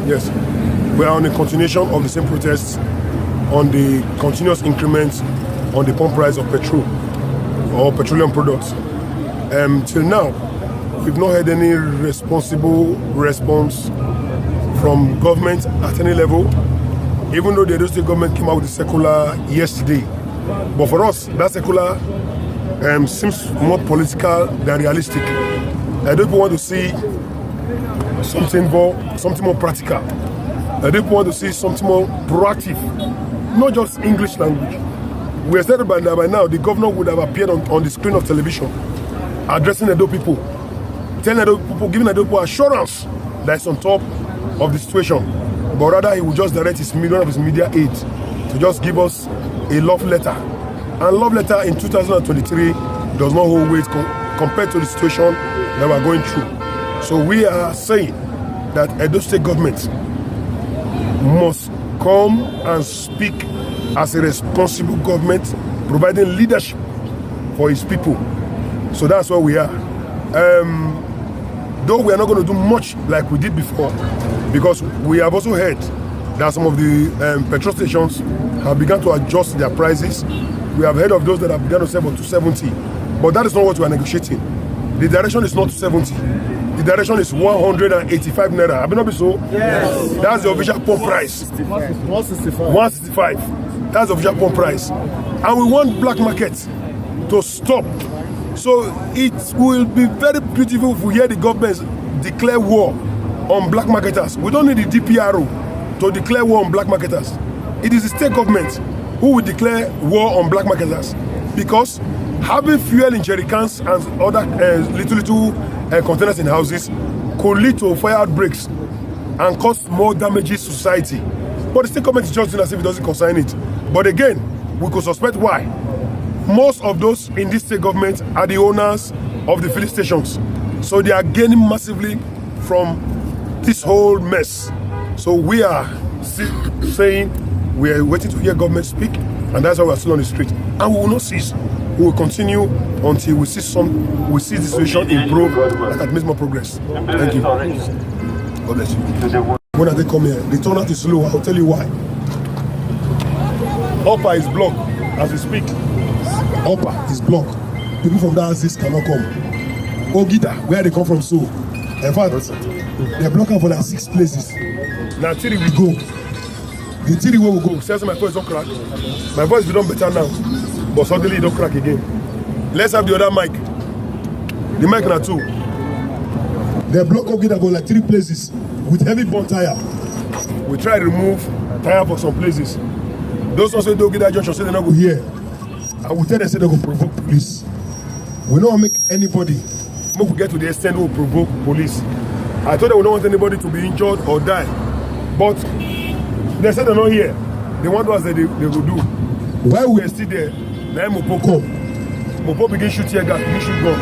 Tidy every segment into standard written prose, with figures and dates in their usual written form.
Yes. We are on a continuation of the same protests on the continuous increments on the pump price of petrol or petroleum products. Till now, we've not had any responsible response from government at any level, even though the Edo State government came out with a circular yesterday. But for us, that circular seems more political than realistic. I don't want to see something more practical. I don't want to see something more proactive, not just English language. We expected by now the governor would have appeared on the screen of television, addressing Edo people, telling Edo people, giving Edo people assurance that it's on top of the situation. But rather, he would just direct one of his media aides to just give us a love letter. And love letter in 2023 does not hold weight compared to the situation that we're going through. So we are saying that Edo State government must come and speak as a responsible government, providing leadership for his people. So that's where we are. Though we are not going to do much like we did before, because we have also heard that some of the petrol stations have begun to adjust their prices. We have heard of those that have begun to sell for 270, but that is not what we are negotiating. The direction is not 270. The direction is 185 naira. Have you not been so? Yes. That's the official pump price. 165. That's the official pump price. And we want black market to stop. So it will be very beautiful if we hear the government declare war on black marketers. We don't need the DPRO to declare war on black marketers. It is the state government who will declare war on black marketers, because having fuel in jerry cans and other little containers in houses could lead to fire outbreaks and cause more damages to society. But the state government is just doing as if it doesn't concern it. But again, we could suspect why. Most of those in this state government are the owners of the filling stations. So they are gaining massively from this whole mess. So we are saying we are waiting to hear government speak, and that's why we are still on the street. And we will not cease. We will continue until we see the situation improve and that makes more progress. Thank you. God bless you. When they come here, the turnout is slow. I'll tell you why. Upper is blocked as we speak. Upper is blocked. People from that axis cannot come. Ogida, where they come from, so in fact, they're blocking for like 6 places. Now Tiri we go. The Tiri where we go. Says my voice don't crack. My voice will done better now, but suddenly it don't crack again. Let's have the other mic. The mic now too. They block Ogida go like 3 places with heavy bond tire. We try to remove tire for some places. Those ones say the Ogida junction say they not go here. I will tell them say they go provoke police. We don't make anybody. When we get to the extent we will provoke police. I thought we don't want anybody to be injured or die. But they said they're not here. They want us that they will do. While we are still there, then Mopo come. Mopo begin shoot tear gas, begin shoot gun.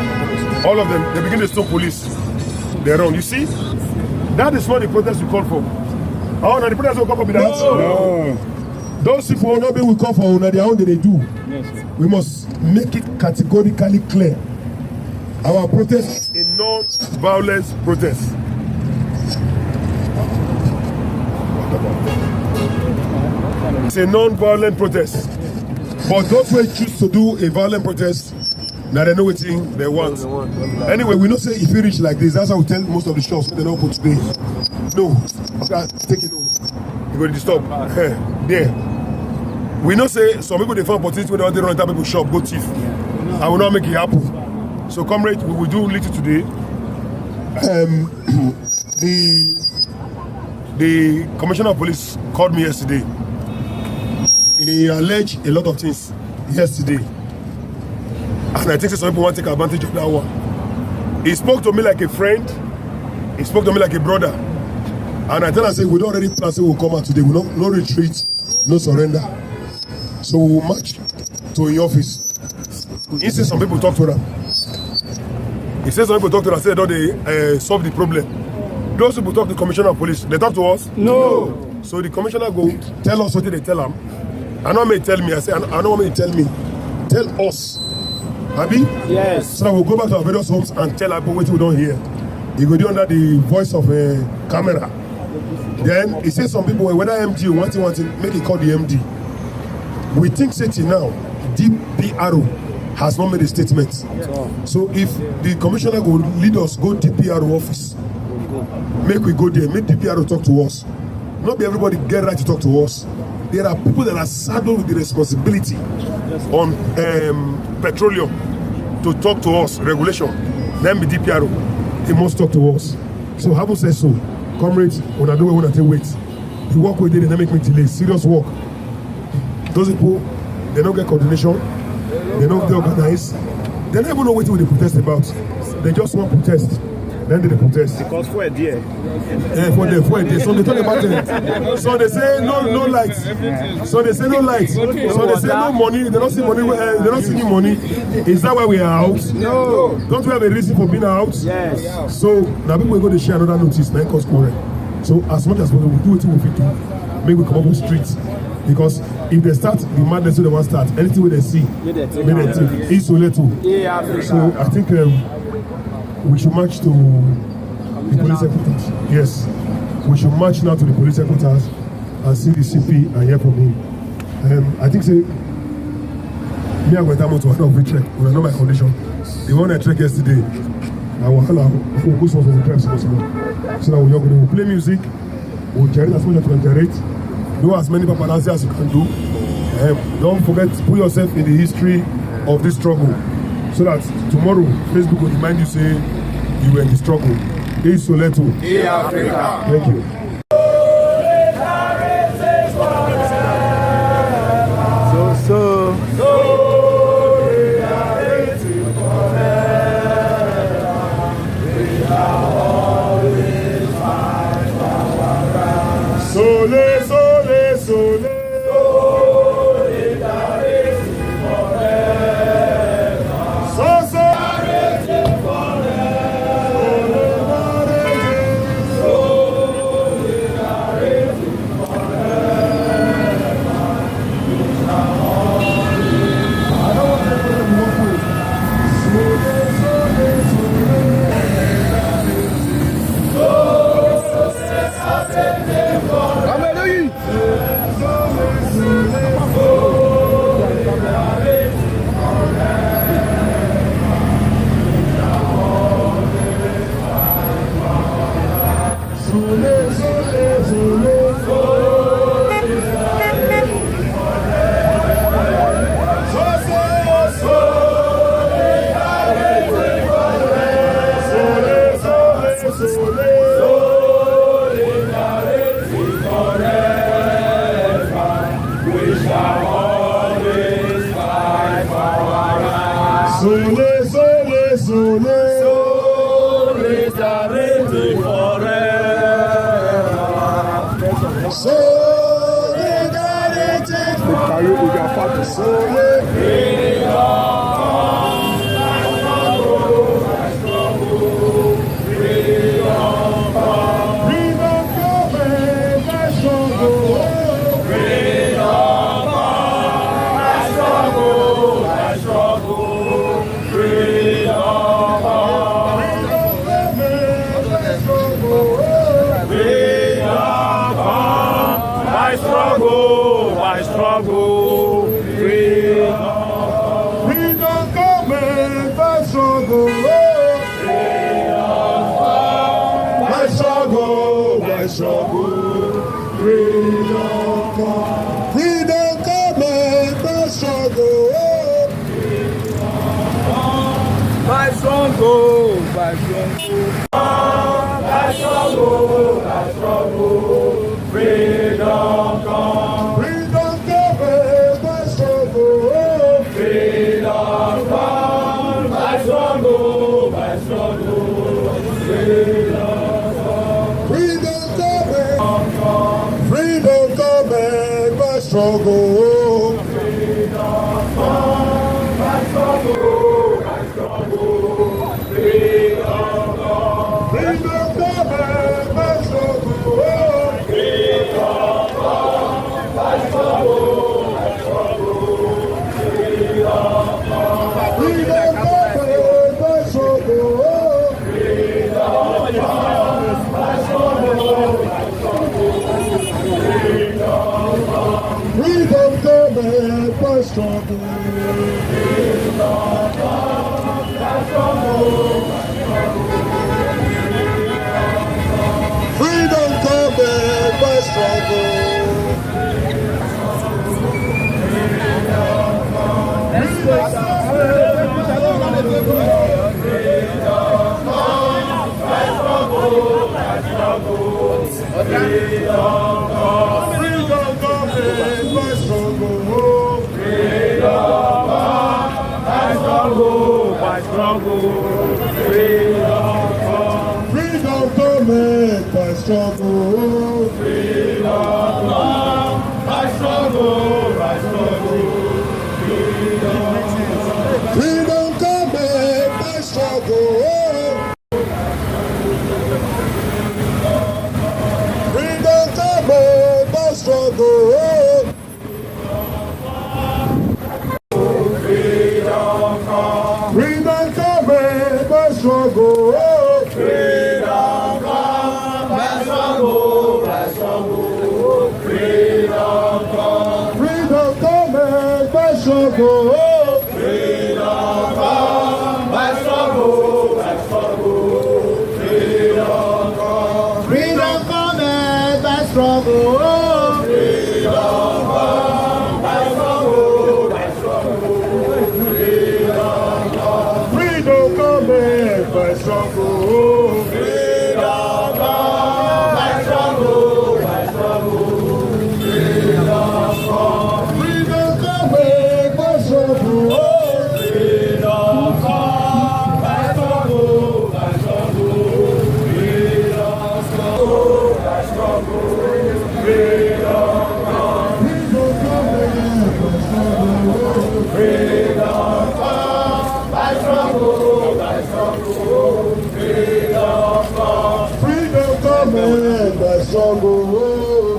All of them, they begin to stop police. They run. You see? That is not the protest we call for. Oh, no, the protest will come for that. No. Those people will not be we call for their own that they do. Yes, we must make it categorically clear. Our protest is a non-violence protest. It's a non-violent protest. But those who choose to do a violent protest, now they know what they want. Anyway, we don't say if you reach like this, that's how we tell most of the shops they don't put today. No, okay, take it on. You're going to stop. There. We don't say some people they find opportunity when they want to run that people shop, go thief. I will not make it happen. So, comrade, we will do little today. The commissioner of police called me yesterday. He alleged a lot of things yesterday. And I think some people want to take advantage of that one. He spoke to me like a friend. He spoke to me like a brother. And I tell him, say, we don't already plan, say we'll come out today. We no retreat, no surrender. So we'll march to the office. He said some people talk to them. He said some people talk to them, say they solve the problem. Those people talk to the commissioner of police. They talk to us? No. So the commissioner go tell us what they tell them. I know me tell me. I say I don't want me to tell me. Tell us. Happy? Yes. So that we'll go back to our various homes and tell our people what we don't hear. He go do under the voice of a camera. Then he says some people, whether MD or one thing, make it call the MD. We think city now, DPRO has not made a statement. So if the commissioner go lead us, go DPRO office, make we go there, make DPRO talk to us. Not be everybody get right to talk to us. There are people that are saddled with the responsibility on petroleum to talk to us, regulation. Then be DPRO, they must talk to us. So Habu says so. Comrades, when I do when I take wait. The work we did, they make me delay. Serious work. Those people, they don't get coordination, they don't get organized, they don't even know what they protest about. They just want protest. Then they protest. Because for a day. Yeah, for a day. So they talk about it. So they say no lights. So they say no lights. So they say no money. They don't see money. They don't see any money. Is that why we are out? No. Don't we have a reason for being out? Yes. So now people are going to share another notice. Now cause quarrel. So as much as we do what we do, maybe we come up with streets. Because if they start the madness, they want to start anything where they see, maybe they take isolate too. So I think we should march to the police headquarters. Yes, we should march now to the police headquarters and see the CP and hear from him. I think say me and Gwetamo to one of the trek. When I know my condition, the one I trek yesterday, I will focus on the tracks possible. So that we will play music, we'll generate as much as we can generate. Do as many paparazzi as you can do. Don't forget to put yourself in the history of this struggle so that tomorrow Facebook will remind you say you were in the struggle. Hey Soleto. Hey Africa. Thank you. Freedom cometh by struggle. Freedom cometh by struggle. Freedom cometh by struggle. Freedom cometh by struggle. Freedom cometh by struggle. Freedom cometh by struggle. Freedom cometh by struggle. Freedom cometh by struggle. Freedom cometh by struggle. Freedom cometh by struggle. Freedom cometh by struggle. Freedom cometh by struggle.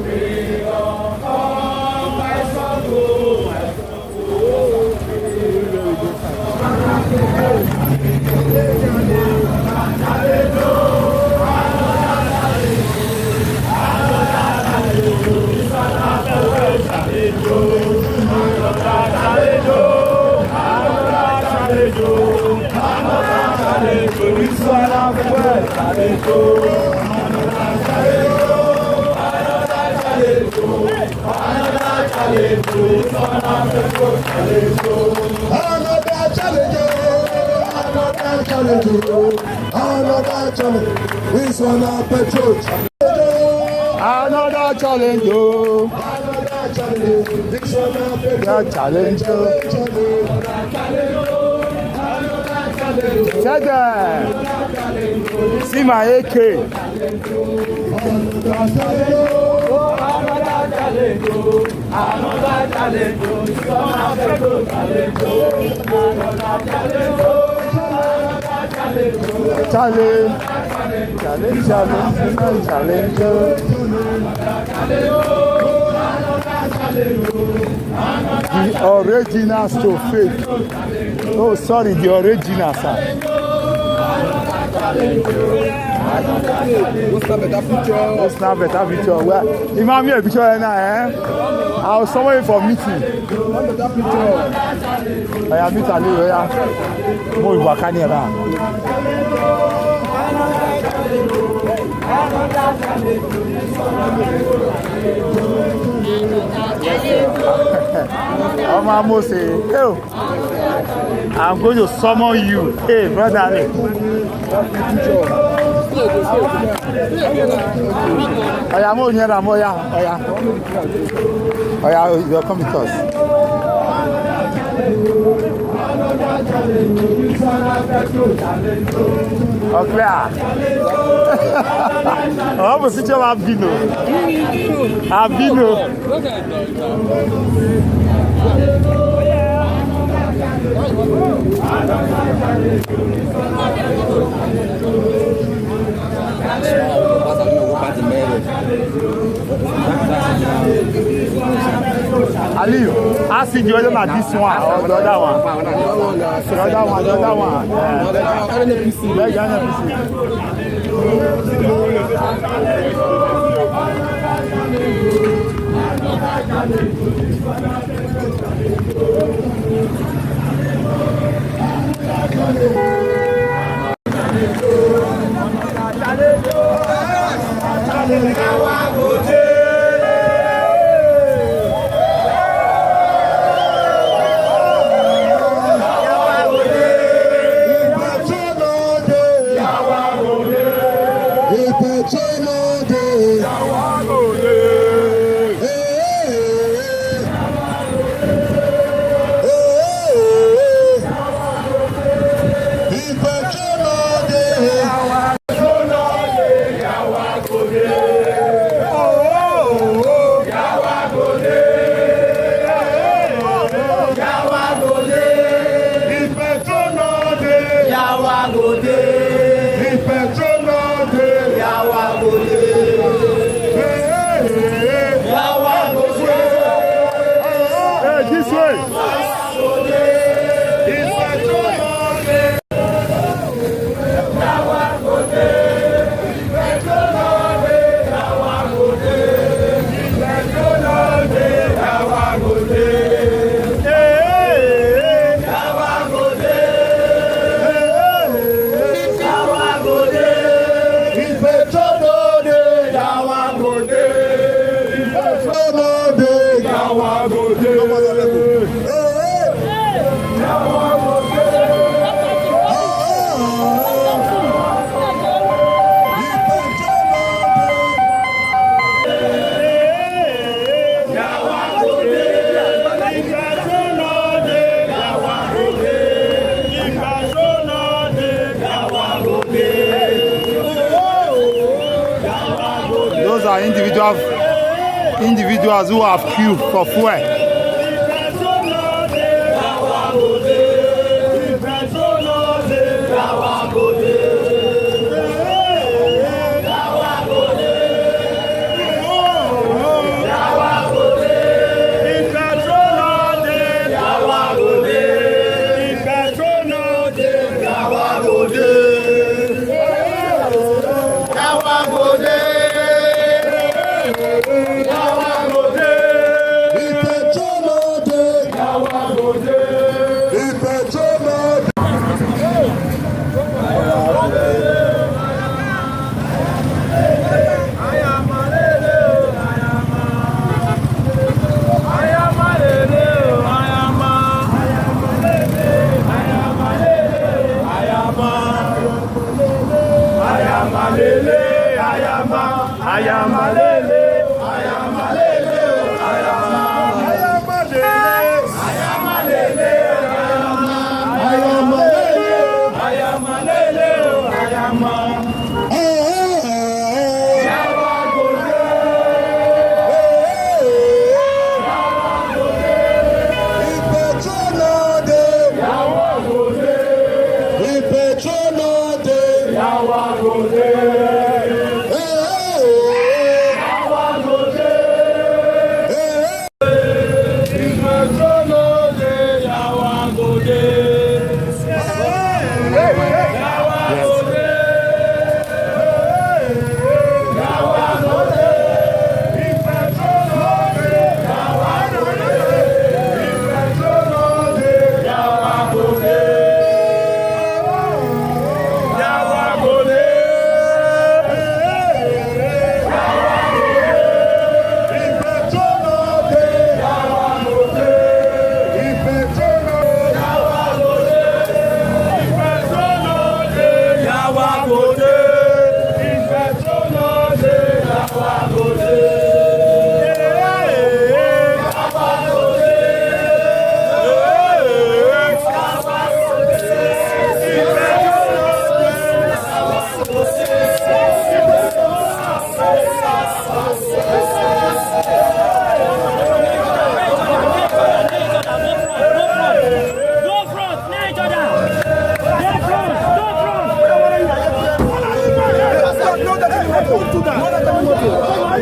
Another challenge. This one our Petrol. Another challenge. Another challenge. This one our Petrol. Challenge. See my AK. The original to fake. Oh, sorry, the original, sir. What's not better picture? Well, if I'm here, picture now, I was somewhere for meeting. I am meeting Ali. More wakani around. I'm going to summon you. Hey, brother. You're coming to us. Okay. Oh, but sit your Abino. Ali, ask you whether not this one or the other one. The other one. Yeah. Those are individuals who have queued for fuel. Don't do that.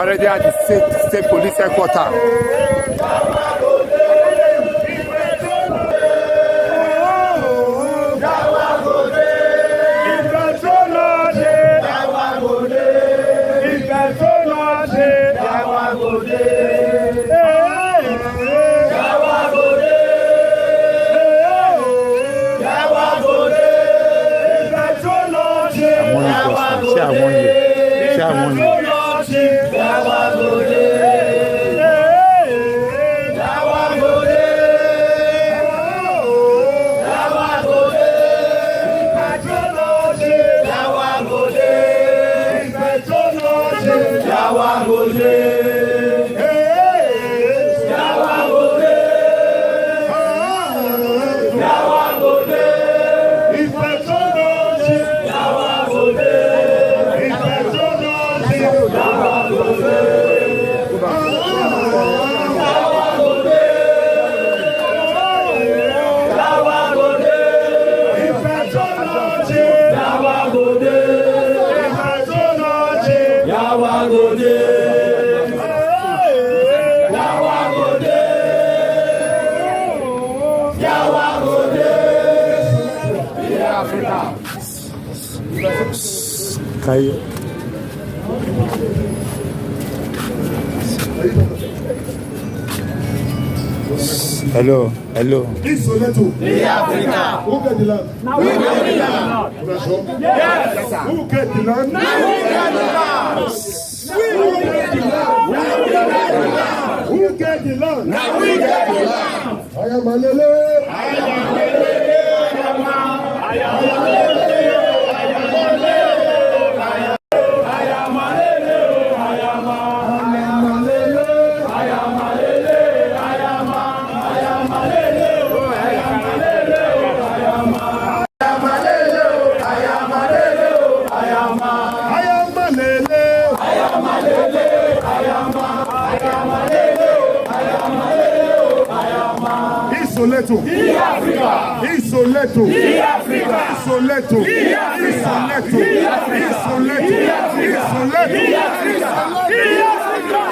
Already at the state police headquarters. Hello, hello. It's Soleto. The Africa. Who get the land? Now we get the land. Yes. Who get the land? Now we get the land. Who get the land? Who get the land? Now we get the land. I am Alele. I am Alele. I am Alele. Soleto. The Africa. It's Soleto. The Africa. It's Soleto. The Africa. The Africa. It's Soleto. The Africa. The Africa.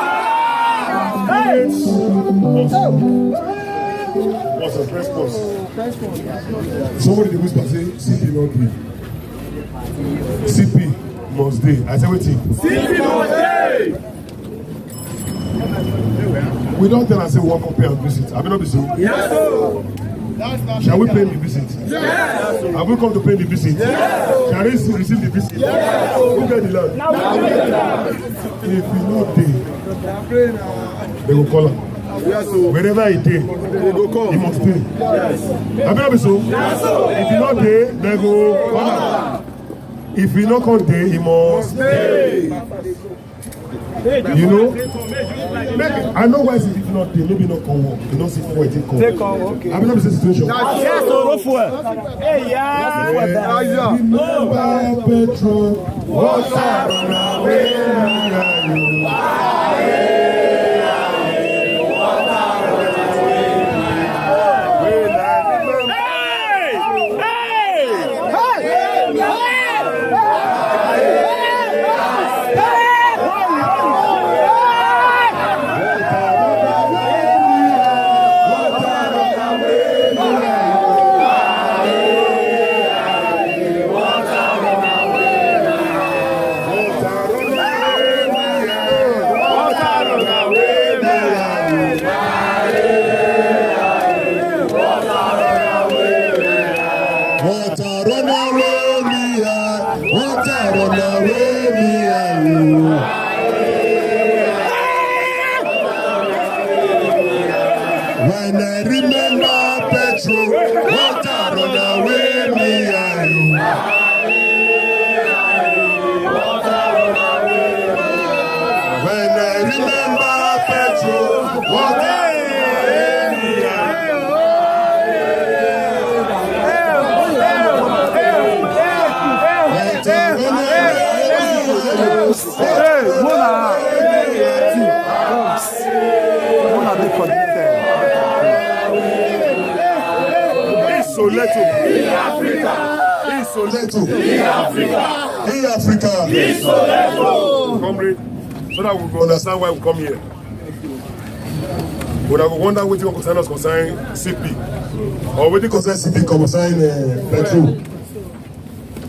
What's the response? Somebody in the whisper say CP not be. CP must be. I say waiting. CP must be. We don't tell us say walk up here and visit. I mean not be so. Yes. Shall we pay the visit? Yes. Have we come to pay the visit? Yes. Shall we receive the visit? Yes. Who get the land? If you know they will call him. Wherever he did, he must pay. Yes. Have you so? Yes. If you not there, they go call him. If you not come there, he must pay. You know, I know why if you not there, maybe not come work. You don't see for it come. Take on, okay. Have you not seen the situation? Yes, go for it. Hey, yeah. Remember Petrol, water on our way. When I remember Petrol, water run away me and you. When I remember Petrol, water run away me and Soleto. In Africa. In Soleto. In Africa. In Africa. In Soleto. Comrade, so that we understand why we come here. But I wonder what you concern us concerning CP. Or what you concern CP concerning Petrol.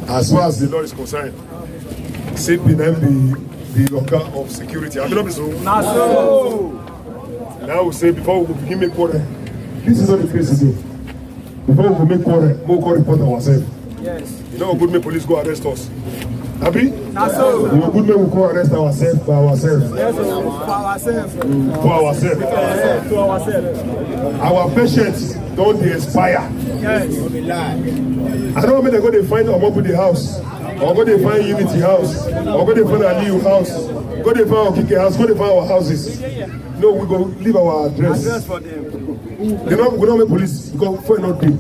As far as the law is concerned, CP then the local of security. I don't know so. Now we say before we begin make quarter. This is not the case today. Before we make quarrel, we'll go report ourselves. Yes. You know, good men police go arrest us. Happy? That's so. You know, good men will go arrest ourselves by ourselves. Yes, for ourselves. For ourselves. Yes, to ourselves. Our patience don't expire. Yes. I don't know if they go to find Omobu house, or go to find Unity house, or go to find Aliu house, go to find Okike house, go to find our houses. No, we go leave our address. Address for them. We don't make police because for not do.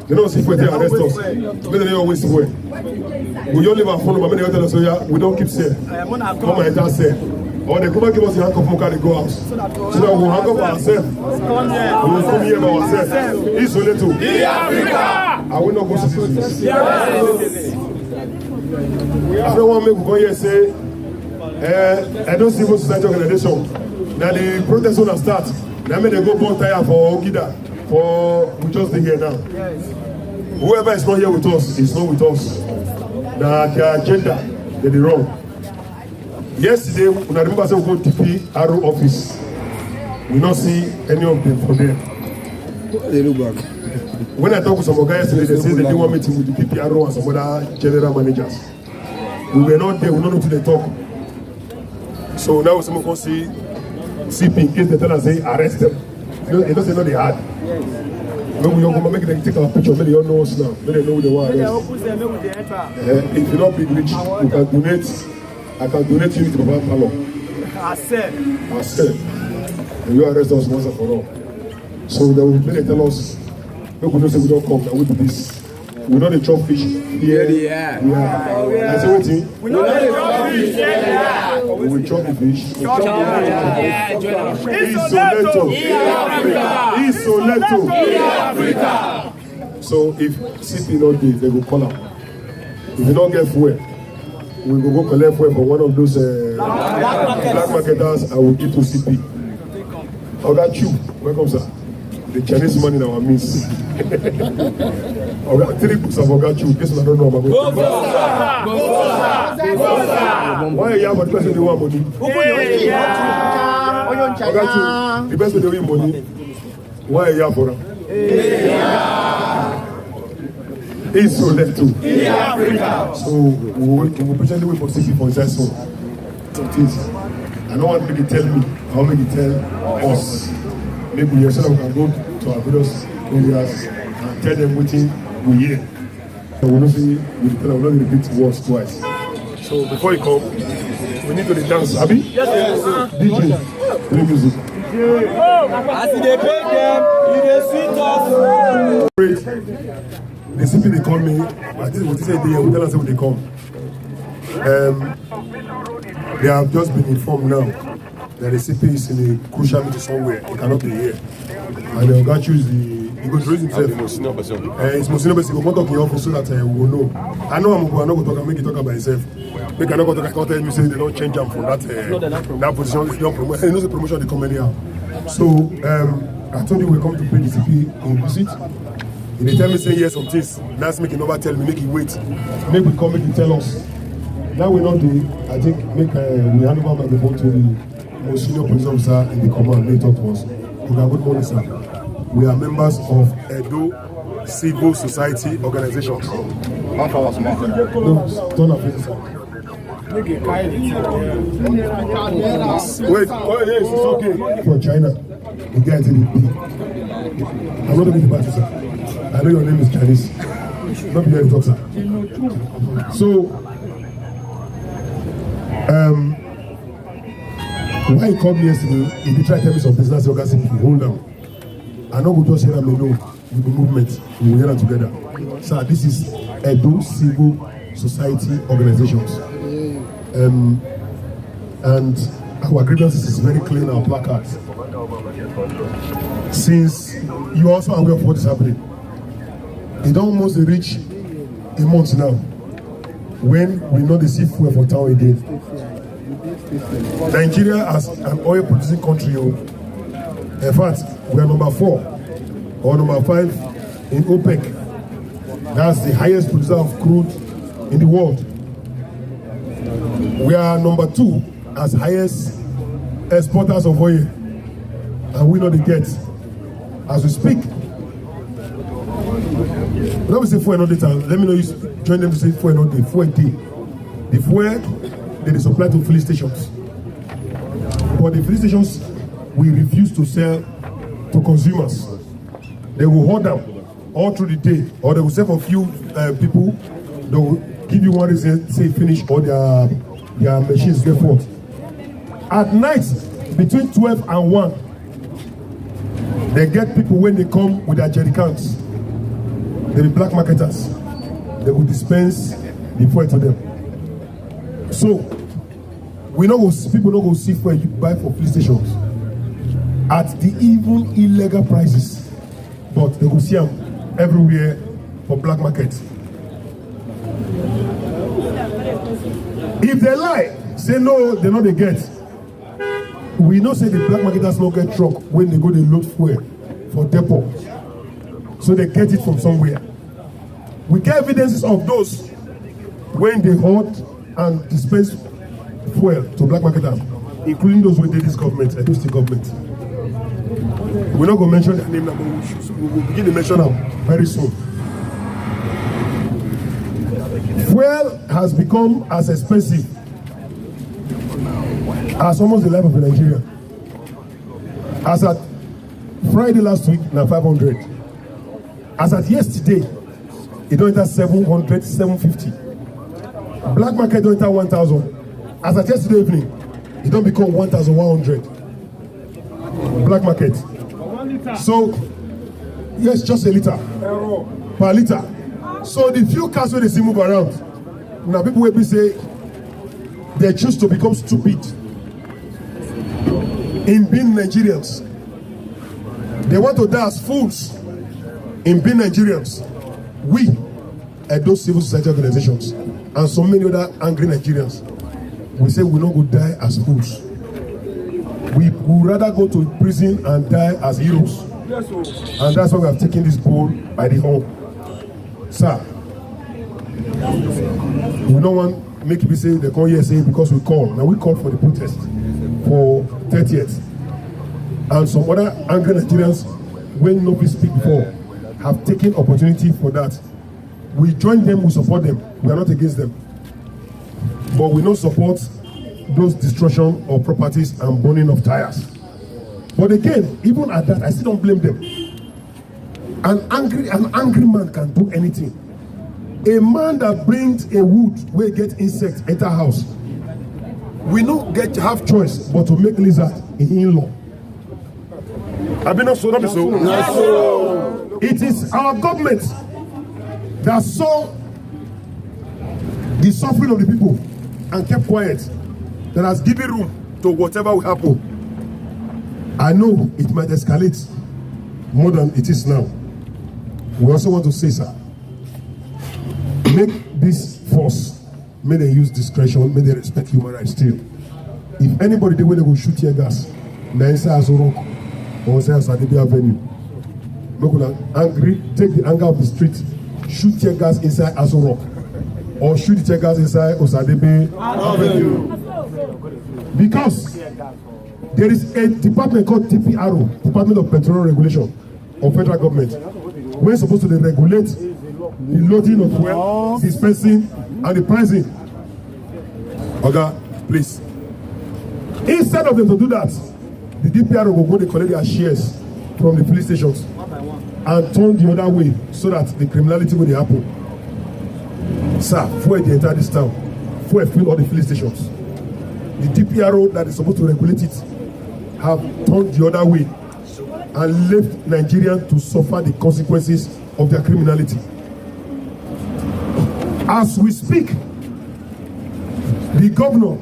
They don't see if they arrest us. They always swear. We don't leave our phone number. Many tell us, yeah, we don't keep say. Come and enter say. Or they come and give us the handcuff and carry go out. So that we'll hang up ourselves. We will come here by ourselves. It's Soleto. In Africa. I will not go to this. I don't want to make go here and say, I don't see civil society organization. Now the protest will start. Now they go burn tire for Ogida. For we just be here now. Yes. Whoever is not here with us is not with us. Now their agenda, they be wrong. Yesterday, when I remember I said we go to TP Arrow office. We not see any of them from there. They look back. When I talk with some guys yesterday, they say they didn't want meeting with the TP Arrow and some other general managers. We were not there, we don't know to they talk. So now someone can see CP in case they tell us they arrest them. You know, they know they had. When we go make them take our picture, maybe they all know us now. Maybe they know who they want. If you not big rich, you can donate. I can donate you to Baba Palo. I said. And you arrest us once and for all. So they will tell us, no, we don't say we don't come, now we do this. We know the chop fish. Yeah. I say, wait, we know the chop fish. Yeah. We will chop the fish. It's Soleto. So if CP not there, they will call out. If you don't get fuel, we will go collect fuel from one of those black marketers and we'll give to CP. I got you. Welcome, sir. The Chinese money in our midst. I got 3 books of Ogachu. This one I don't know about. Why are you have a person who want money? Ogachu, the best way they win money. Why are you for them? East or left too. In Africa. So we will patiently wait for CP for his son. So things. I don't want to make it tell me. I want to make it tell us. Maybe we yourself can go to our various areas and tell them what we hear. So we don't see, we will not repeat words twice. So before you come, we need to dance. Abi? Yes. DJ, play music. As they pay them, they sweet us. The CP they call me. I think what they say they will tell us when they come. They have just been informed now that the CP is in a crucial meeting somewhere. He cannot be here. And they're going to choose he goes to raise himself. It's Monsignor Bessie. We'll talk in the office so that we will know. I know I'm not going to talk, make it talk about himself. Make I not go to tell you say they don't change him from that position. They don't promote. He knows the promotion they come anyhow. So I told you we're coming to pay the CP in visit. If they tell me say yes some things, that's make it never tell me, make it wait. Make we come, make it tell us. Now we not do. I think make we hand over microphone to the most senior police officer in the command. They talk to us. Good morning, sir. We are members of Edo Civil Society Organization. Half hours more. No, turn up, please, sir. Wait, oh yes, it's okay. From China, the guy is in the B. I'm not talking about you, sir. I know your name is Chinese. Not be here to talk, sir. So, why he called me yesterday, he did try to tell me some business organization, hold down. I know we just hear them alone with the movement, we will hear them together. Sir, this is Edo Civil Society Organizations. And our grievances is very clear in our placards. Since you also are aware of what is happening, it almost reach a month now when we know the sea fuel for town again. Nigeria as an oil producing country, in fact, we are number 4 or number 5 in OPEC. That's the highest producer of crude in the world. We are number 2 as highest exporters of oil, and we know the get as we speak. Let me say fuel another time. Let me know you join them to say fuel another day. Fuel day. The fuel they supply to filling stations, but the filling stations we refuse to sell to consumers. They will hold them all through the day, or they will sell for few people. They will give you one reason, say finish, or their machines get fault. At night, between 12 and 1, they get people when they come with their jerry cans. They be black marketers. They will dispense the fuel to them. So, people don't go see fuel you buy for police stations at the even illegal prices, but they go see them everywhere for black market. If they lie, say no, they know they get. We know say the black marketers no get truck when they go they load fuel for depot. So they get it from somewhere. We get evidences of those when they hold and dispense fuel to black marketers, including those with this government, Edo State government. We're not going to mention their name now, but we will begin to mention them very soon. Fuel has become as expensive as almost the life of a Nigerian. As at Friday last week, now 500. As at yesterday, it don't enter 700, 750. Black market don't enter 1,000. As at yesterday evening, it don't become 1,100. Black market. So, yes, just a liter per liter. So the few cars where they see move around, now people will be say they choose to become stupid in being Nigerians. They want to die as fools in being Nigerians. We, those civil society organizations, and so many other angry Nigerians, we say we don't go die as fools. We would rather go to prison and die as heroes. And that's why we have taken this bull by the horn. Sir, we don't want to make people say they come here saying because we call. Now we call for the protest for 30th. And some other angry Nigerians when nobody speak before, have taken opportunity for that. We join them, we support them. We are not against them. But we don't support those destruction of properties and burning of tires. But again, even at that, I still don't blame them. An angry man can do anything. A man that brings a wood where get insects enter house, we don't get to have choice but to make lizard in in-law. Have been not so? Not so. Yes, sir. It is our government that saw the suffering of the people and kept quiet, that has given room to whatever will happen. I know it might escalate more than it is now. We also want to say, sir, make this force, may they use discretion, may they respect human rights still. If anybody they will go shoot tear gas, then say Azorok or say Asadibi Avenue, make una angry, take the anger of the street, shoot tear gas inside Azorok, or shoot the tear gas inside Osadebe Avenue. Because there is a department called TPRO, Department of Petrol Regulation of federal government. We're supposed to regulate the loading of fuel, dispensing, and the pricing. Okay, please. Instead of them to do that, the DPRO will go to collect their shares from the police stations and turn the other way so that the criminality will happen. Sir, fuel the entire this town, fuel fill all the police stations. The DPRO that is supposed to regulate it have turned the other way and left Nigerians to suffer the consequences of their criminality. As we speak, the governor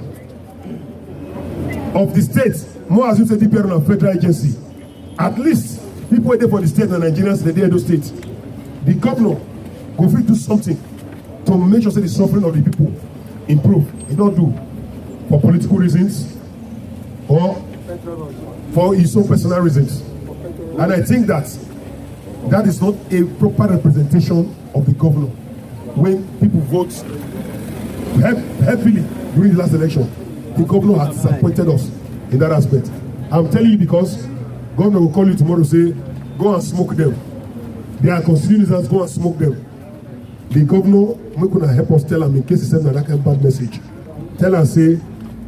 of the state, more as you say DPRO and federal agency, at least people waiting for the state and Nigerians in the Edo state, the governor go fit do something to make sure that the suffering of the people improve. He don't do for political reasons or for his own personal reasons. And I think that that is not a proper representation of the governor. When people vote heavily during the last election, the governor has disappointed us in that aspect. I'm telling you because governor will call you tomorrow and say, go and smoke them. They are constituents, go and smoke them. The governor, we're going to help us tell him in case he sends that kind of bad message. Tell and say,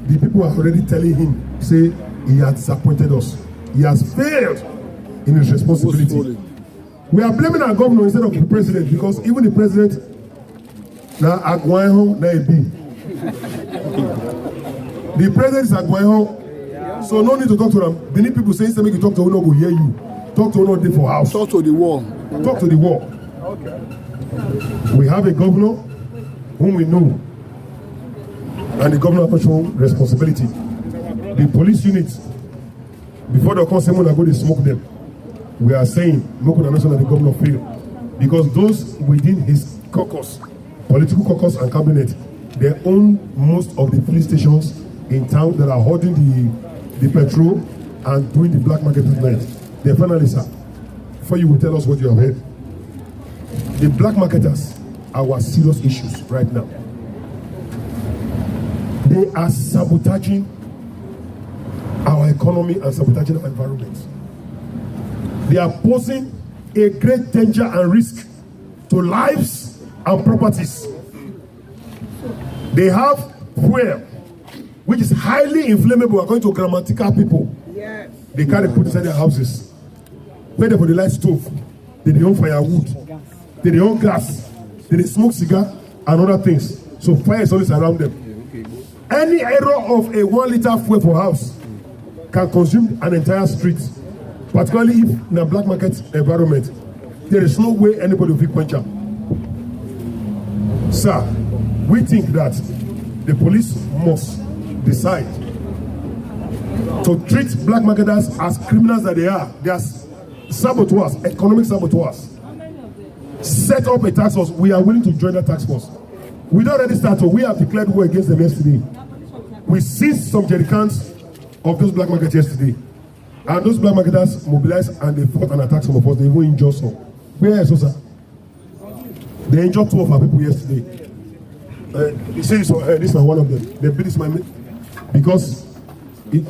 the people are already telling him, say, he has disappointed us. He has failed in his responsibility. We are blaming our governor instead of the president because even the president, now Agwaho, now be. The president is Agwaho, so no need to talk to them. They need people saying something, you talk to who will hear you. Talk to who for house. Talk to the wall. Talk to the wall. Okay. We have a governor whom we know, and the governor has shown responsibility. The police units, before the consumer go, they smoke them. We are saying, no condition that the governor failed, because those within his caucus, political caucus and cabinet, they own most of the police stations in town that are holding the petrol and doing the black market at night. Then finally, sir, before you will tell us what you have heard, the black marketers are our serious issues right now. They are sabotaging our economy and sabotaging our environment. They are posing a great danger and risk to lives and properties. They have fuel, which is highly inflammable according to grammatical people. Yes. They carry put inside their houses. Where they for the light stove, they don't firewood, they don't gas, they smoke cigar and other things. So fire is always around them. Any error of a 1 liter fuel per house can consume an entire street, particularly if in a black market environment. There is no way anybody will be quencher. Sir, we think that the police must decide to treat black marketers as criminals that they are. They are saboteurs, economic saboteurs. Set up a task force. We are willing to join that task force. We don't already start, so we have declared war against them yesterday. We seized some jerrycans of those black markets yesterday. And those black marketers mobilized and they fought and attacked some of us. They even injured some. Where is sir? They injured 2 of our people yesterday. You see this one? This one of them. They beat this man because see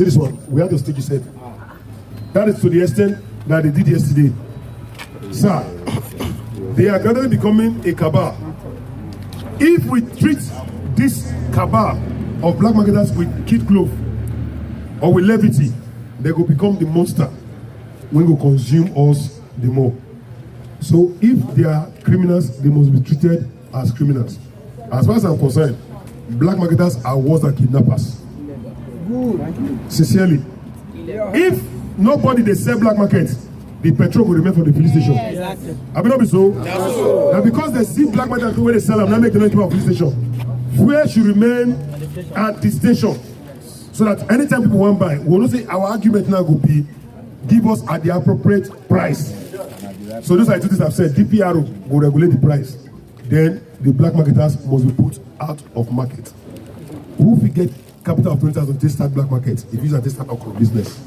this one. We have to stick his head. That is to the extent that they did yesterday. Sir, they are gradually becoming a cabal. If we treat this cabal of black marketers with kid glove or with levity, they will become the monster when we consume us the more. So if they are criminals, they must be treated as criminals. As far as I'm concerned, black marketers are worse than kidnappers. Sincerely. If nobody they sell black market, the petrol will remain for the police station. I mean, not be so. Now because they see black market where they sell them, now make them keep a police station. Where should remain at the station, so that anytime people want buy, we will not say our argument now will be give us at the appropriate price. So those are the two things I've said. DPRO will regulate the price. Then the black marketers must be put out of market. Who will get capital of 20,000 to start black market? If you start okra business,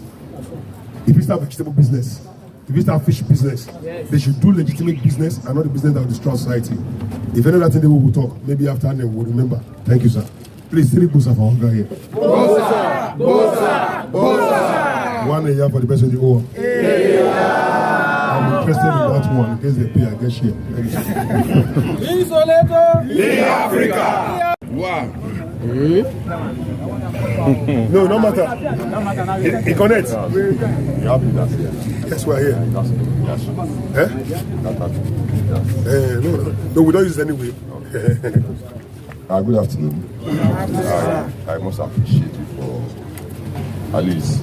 if you start vegetable business, if you start fish business, they should do legitimate business and not the business that will destroy society. If any other thing they will talk, maybe after and we'll remember. Thank you, sir. Please, 3 Bosa for hunger here. Bosa, Bosa, Bosa. 1 a year for the best of the whole. I'm interested in that one. In case they pay, I get share. Leave Africa. Wow. No, no matter. It connects. Yes, we're here. No, we don't use it anyway. Good afternoon. I must appreciate you for at least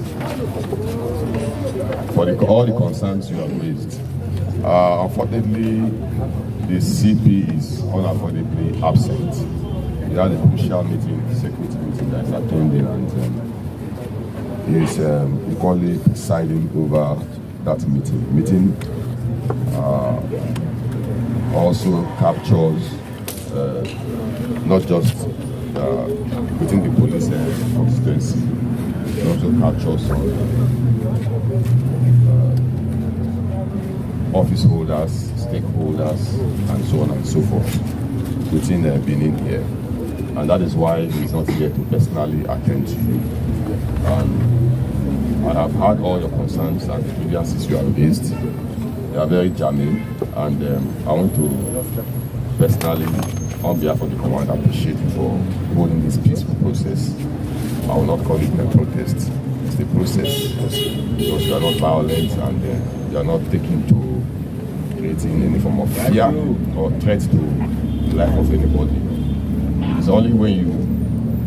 for all the concerns you have raised. Unfortunately, the CP is unavoidably absent. We had a crucial meeting, security meeting that is attending, and he is equally presiding over that meeting. Also captures not just within the police constituency, it also captures some office holders, stakeholders, and so on and so forth within Benin here. And that is why he is not here to personally attend to you. I have heard all your concerns and the grievances you have raised. They are very germane, and I want to personally, on behalf of the command, appreciate you for holding this peaceful process. I will not call it a protest. It's a process because you are not violent and you are not taking to creating any form of fear or threat to the life of anybody. It's only when you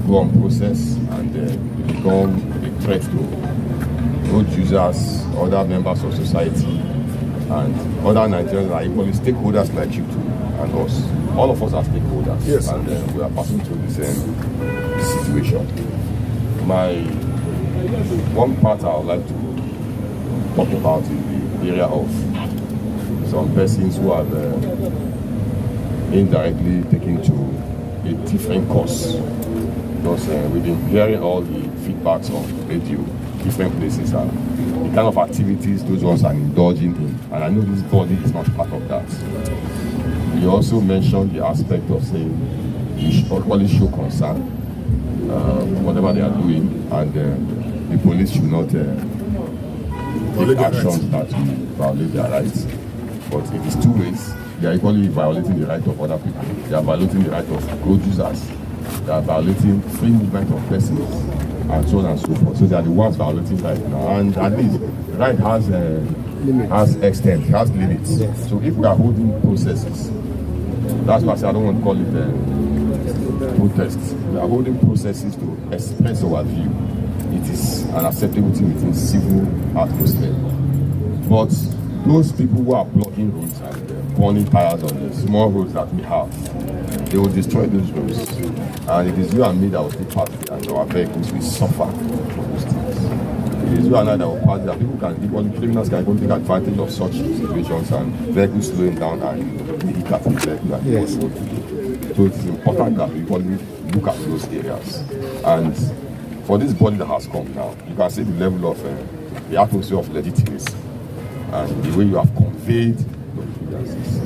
go on process and you become a threat to road users, other members of society, and other Nigerians that are equally stakeholders like you too and us. All of us are stakeholders, yes, and we are passing through the same situation. My one part I would like to talk about is the area of some persons who have indirectly taken to a different course. Because we've been hearing all the feedbacks on radio, different places, and the kind of activities those ones are indulging in. And I know this body is not part of that. You also mentioned the aspect of saying you should always show concern whatever they are doing, and the police should not take actions that will violate their rights. But it is two ways. They are equally violating the right of other people. They are violating the right of road users. They are violating free movement of persons, and so on and so forth. So they are the ones violating right now. And at least right has extent, has limits. Yes. So if we are holding processes, that's why I say I don't want to call it protests. We are holding processes to express our view. It is an acceptable thing within civil atmosphere. But those people who are blocking roads and burning tires on the small roads that we have, they will destroy those roads. And it is you and me that will take part there, and our vehicles will suffer from those things. It is you and I that will pass there. People can, even criminals can even take advantage of such situations and vehicles slowing down and the hiccup in the vehicle. Yes. So it is important that we equally look at those areas. And for this body that has come now, you can see the level of the atmosphere of legitimacy and the way you have conveyed those grievances.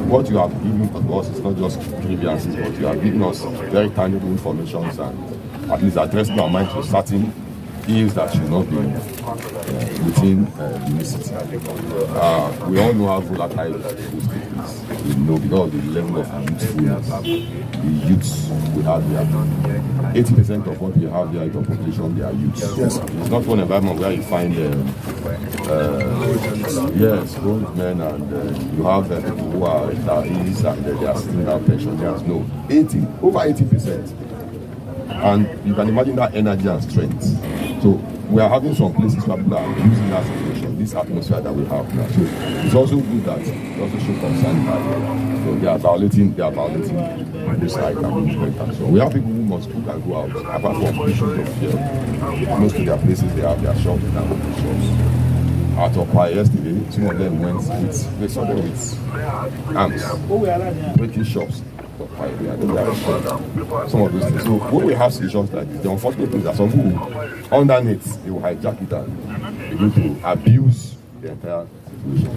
What you have given to us is not just grievances, but you have given us very tangible information and at least addressing our mind to certain ills that should not be within the city. We all know how volatile those things is. We know because of the level of youthfulness, the youths we have here. 80% of what we have here in the population, they are youths. Yes. It's not one environment where you find old men and you have people who are retirees and they are sitting down pensioners. No, over 80%. And you can imagine that energy and strength. So we are having some places where people are using that situation, this atmosphere that we have now. So it's also good that we also show concern that they are violating this right and movement and so on. We have people who can go out apart from issues of fear. Most of their places they have their shops, they have their shops. Out of fire yesterday, some of them they saw them with arms, breaking shops. Some of those things. So when we have situations like this, the unfortunate thing is that some people underneath they will hijack it and begin to abuse the entire situation.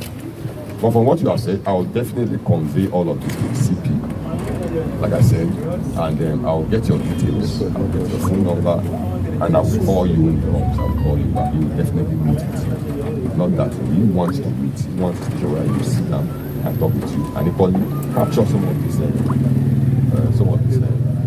But from what you have said, I will definitely convey all of this to the CP, like I said, and then I'll get your details, I'll get your phone number, and I will call you in the office. I'll call you back. You will definitely meet with you. Not that he wants to meet, he wants to show where you sit down and talk with you, and equally capture some of this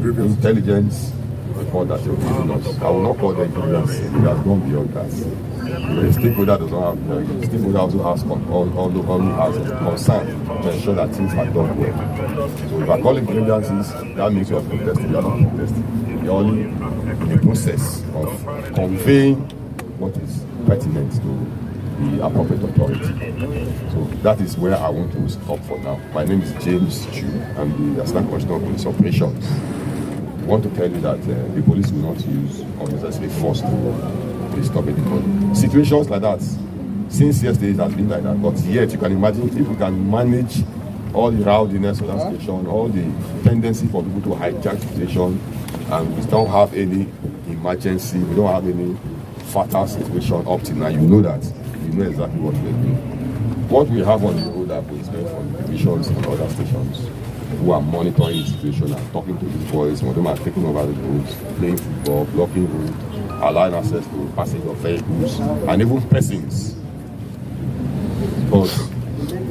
intelligence report that you're giving us. I will not call them intelligence, it has gone beyond that. The stakeholder does not have, the stakeholder also has concern to ensure that things are done well. So if I call intelligence, that means you are protesting, you are not protesting. You're only in the process of conveying what is pertinent to the appropriate authority. So that is where I want to stop for now. My name is James Chu. I'm the Assistant Commissioner of Police Operations. I want to tell you that the police will not use unnecessary force to stop anybody. Situations like that, since yesterday it has been like that, but yet you can imagine if we can manage all the rowdiness of that station, all the tendency for people to hijack the station, and we don't have any emergency, we don't have any fatal situation up till now, you know exactly what we're doing. What we have on the road are policemen from divisions and other stations who are monitoring the situation and talking to these boys. Some of them are taking over the roads, playing football, blocking roads, allowing access to passage of vehicles, and even persons. But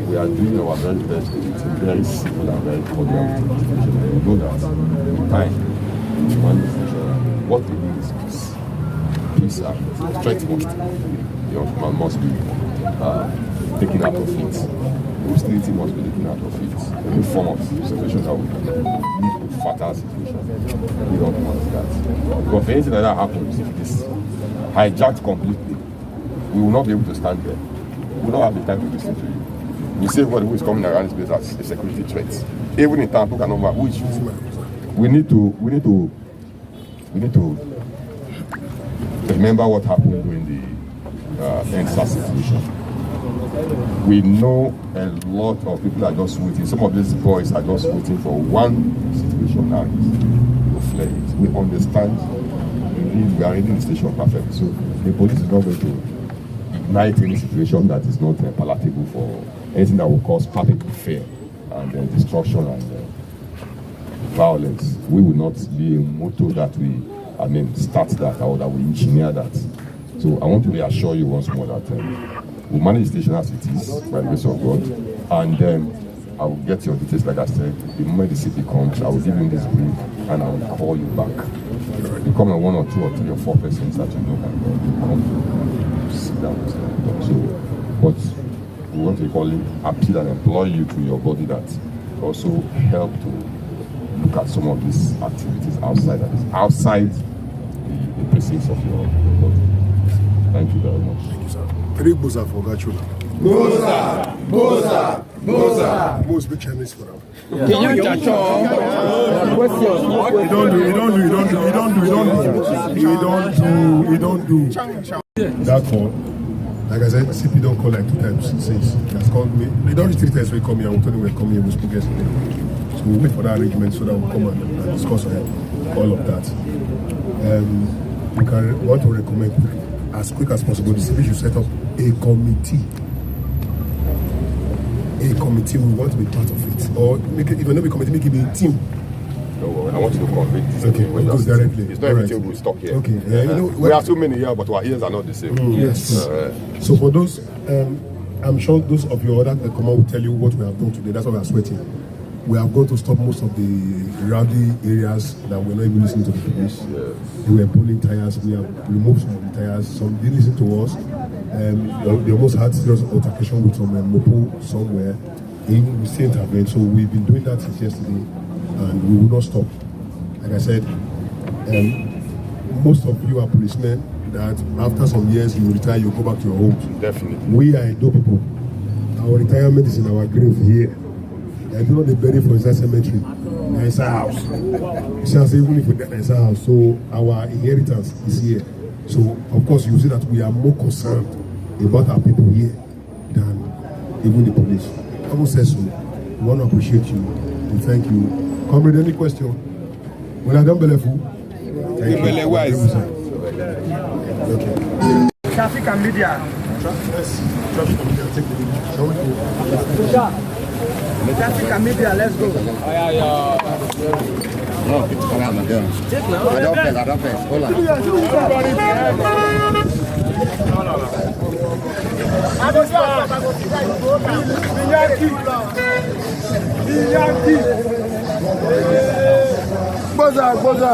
we are doing our very best to be very civil and very cordial situation. And we know that in time, when the situation, what we need is peace. Peace and strength must be taken out of it. Hostility must be taken out of it. Any form of situation that we can lead to fatal situation. We don't want that. Because if anything like that happens, if it is hijacked completely, we will not be able to stand there. We will not have the time to listen to you. We say what who is coming around this place as a security threat. Even in time, people cannot who is shooting. We need to remember what happened during the NSAS situation. We know a lot of people are just waiting. Some of these boys are just waiting for one situation and to flare it. We understand. We are in the station perfect. So the police is not going to ignite any situation that is not palatable for anything that will cause public fear and destruction and violence. We will not be a motto that we start that or that we engineer that. So I want to reassure you once more that we'll manage the station as it is by the grace of God, and I will get your details. Like I said, the moment the CP comes, I will give him this brief and I will call you back. You come on 1 or 2 or 3 or 4 persons that you know can come to sit down with them. So, but we want to equally appeal and employ you to your body that also help to look at some of these activities outside the precincts of your body. Thank you very much. Thank you, sir. Three Boza for Gachola. Boza. Most big Chinese for them. You don't do. Therefore, like I said, CP don't call like 2 times since he has called me. They don't reach 3 times we come here. We told him we'll come here, we spoke yesterday. So we'll wait for that arrangement so that we'll come and discuss all of that. We want to recommend as quick as possible the CP should set up a committee. We want to be part of it, or make it, if not be committee, make it be a team No worry. I want you to convey this. Okay, when it you are goes sitting. directly. It's not All everything right. we stop here. Okay, We have too many here, but our ears are not the same. Yes. So for those, I'm sure those of you other come out will tell you what we have done today. That's why we are sweating. We have gone to stop most of the rowdy areas that were not even listening to the police. Yes. They were pulling tires. We have removed some of the tires. Some didn't listen to us. They almost had serious altercation with some mopo somewhere. We still intervened. So we've been doing that since yesterday, and we will not stop. Like I said, most of you are policemen that after some years you retire, you go back to your homes. Definitely. We are Edo people. Our retirement is in our grave here. I do not bury for inside cemetery. It's our house. Even if we die, it's our house. So our inheritance is here. So of course you see that we are more concerned about our people here than even the police. I will say so. We want to appreciate you. We thank you. Comrade, any question? Well, I don't believe you. Thank you. Okay. Traffic and media. Yes. Traffic and media. Take the lead. Shall we go? Traffic and media, let's go. No, I don't face. Hold on. Boza.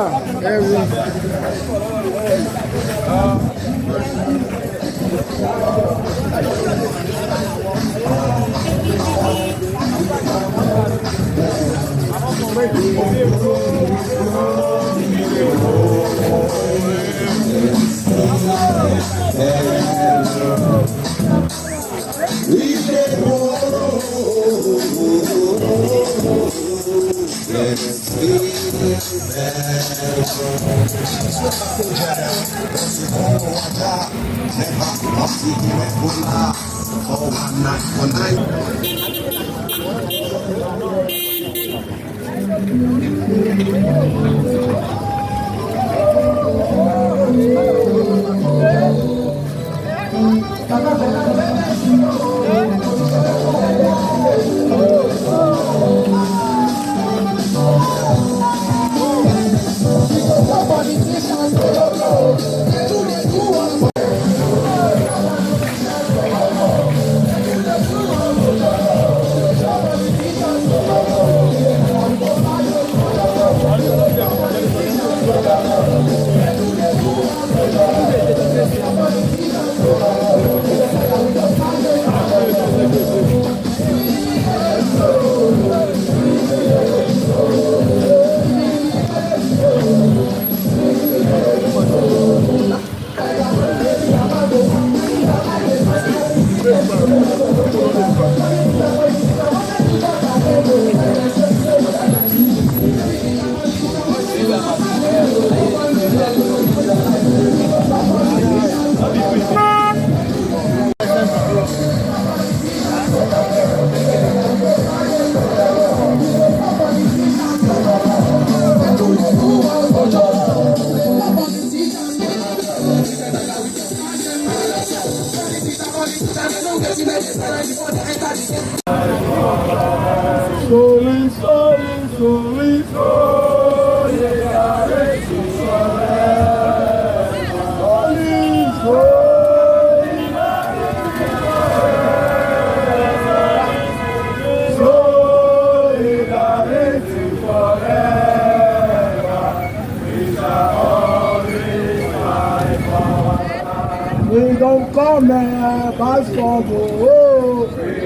We don't come here by struggle. We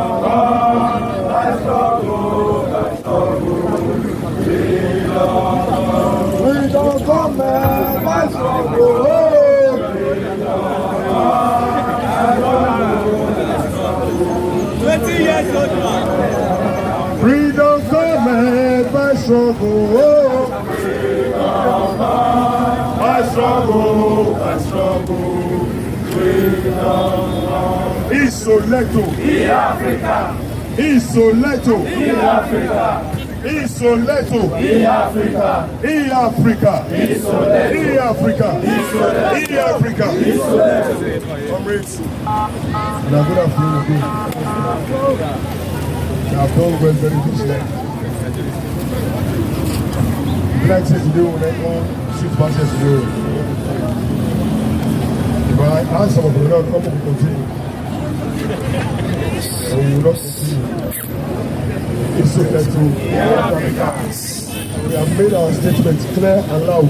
don't come by struggle. We don't come here by struggle. 20 years old man. We don't come here by struggle. I struggle. Isoleto. In Africa. Isoleto. In Africa. Isoleto. In Africa. In Africa. Isoleto. In Africa. Isoleto. In Africa. Isoleto. Comrades, now good afternoon again. You have done well very much. Like says today, when I go 6 passes today. If I ask some of them, come on, continue. And we will not continue. It's so clear too. We have made our statements clear and loud.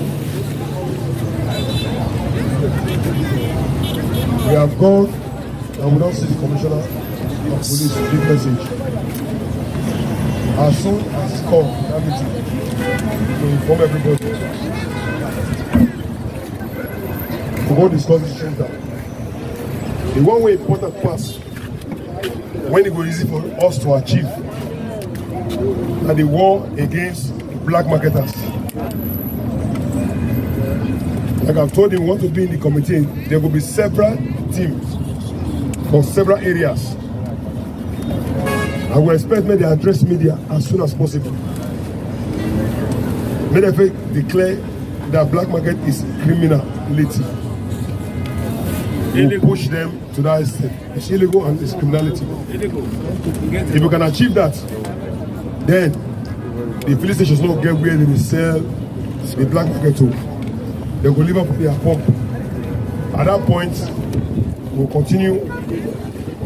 We have gone and we don't see the commissioner of police give message. As soon as it's called that meeting, to inform everybody. To go discuss this center. The one way important pass when it was easy for us to achieve and the war against black marketers. Like I've told you, we want to be in the committee. There will be several teams for several areas. I will expect me to address media as soon as possible. May they declare that black market is criminality. We push them to that extent. It's illegal and it's criminality. If we can achieve that, then the police stations not get where they will sell the black market to. They will leave up their pump. At that point, we'll continue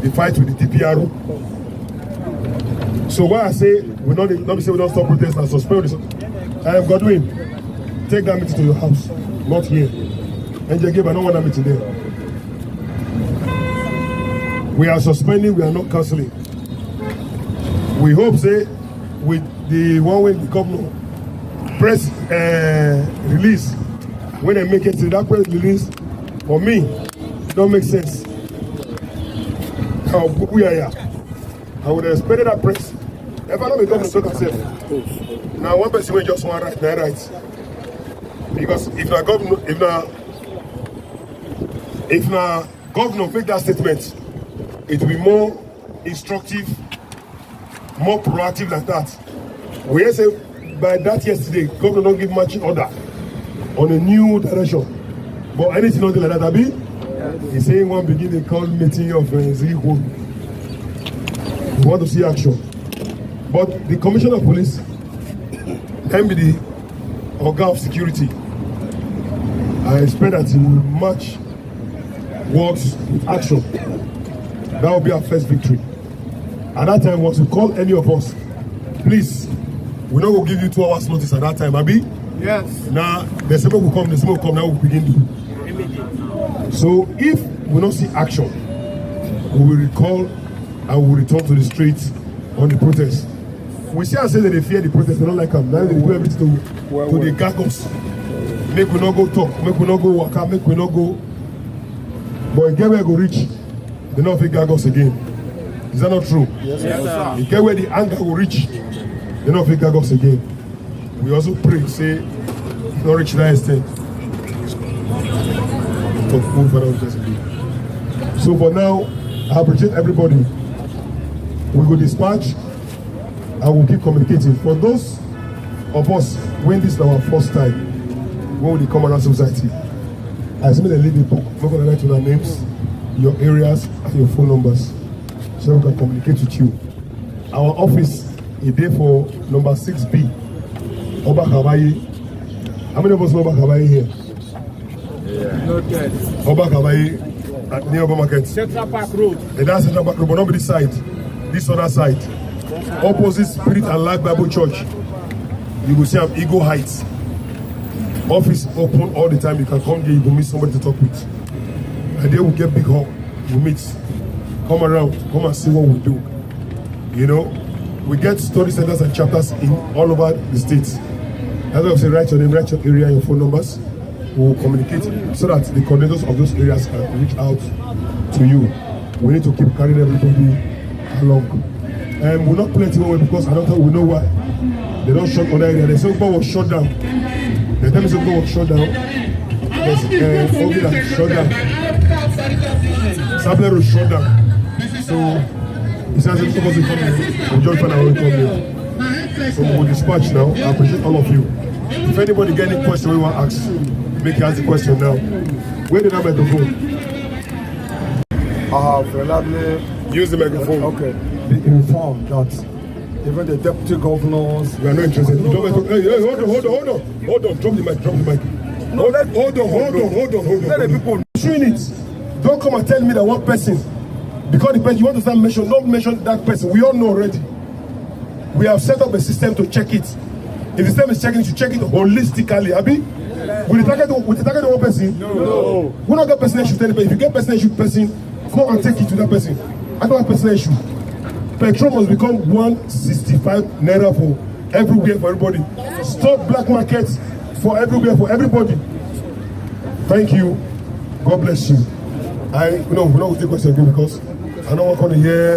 the fight with the DPRO. So why I say we not say we don't stop protests and suspend this. I am Godwin. Take that meeting to your house, not here. And I don't want that meeting there. We are suspending, we are not cancelling. We hope, say, with the one way the governor press release, when they make it to that press release, for me, it don't make sense. How we are here. I would have expected that press. If I don't become the soccer self. Now one person will just want right, not right. Because if the governor make that statement, it will be more instructive, more proactive than that. We say by that yesterday, governor don't give marching order on a new direction. But anything not like that, Abi, he's saying one beginning call meeting of Zigwo. We want to see action. But the commissioner of police can be the organ of security. I expect that he will match works with action. That will be our first victory. At that time, once you call any of us, please, we're not going to give you 2 hours notice at that time, Abi? Yes. Now, the same will come, now we'll begin to. So, if we don't see action, we will recall and we will return to the streets on the protest. We see and say that they fear the protest, they don't like them. Now they do everything to the gag us. Make we not go talk, make we not go walk out, make we not go. But get where go reach, they don't feel gag us again. Is that not true? Yes, sir. You get where the anger will reach, they don't feel gag us again. We also pray, say, not reach that extent. So for now, I appreciate everybody. We will dispatch and we'll keep communicating. For those of us, when this is our first time, when we come around society, I simply leave the book. I'm not going to write your names, your areas, and your phone numbers so we can communicate with you. Our office is there for number 6B, Oba Kabayi. How many of us know Oba Kabayi here? Not yet. Oba Kabayi at near Oba Market. Central Park Road. And that's Central Park Road, but not this side, this other side. Opposite Spirit and Life Bible Church. You will see Eagle Heights. Office open all the time. You can come here, you will meet somebody to talk with. And they will get big hall. We'll meet. Come around, come and see what we do. You know, we get study centers and chapters in all over the states. That's why I say write your name, write your area, your phone numbers. We'll communicate so that the coordinators of those areas can reach out to you. We need to keep carrying everybody along. We're not plenty away because I don't think we know why. They don't shut other area. The Singapore was shut down. The time Singapore was shut down. There's Ogi that shut down. Sablero was shut down. So it's as if supposed to come here. We'll just find out when we come here. So we'll dispatch now. I appreciate all of you. If anybody get any question we want to ask, make you ask the question now. Where did I microphone? Use the microphone. Okay. Be informed that even the deputy governors. We are not interested. Hey, hold on. Drop the mic. Hold on. Let the people Doing it. Don't come and tell me that one person, because the person you want to start mention, don't mention that person. We all know already. We have set up a system to check it. If the system is checking it, you check it holistically. Abi? Will you target the one person? No. We don't get personal issue to anybody. If you get personal issue person, go and take it to that person. I don't have personal issue. Petrol must become 165 naira for everywhere for everybody. Stop black markets for everywhere for everybody. Thank you. God bless you. We're not going to take questions again because I don't want to hear.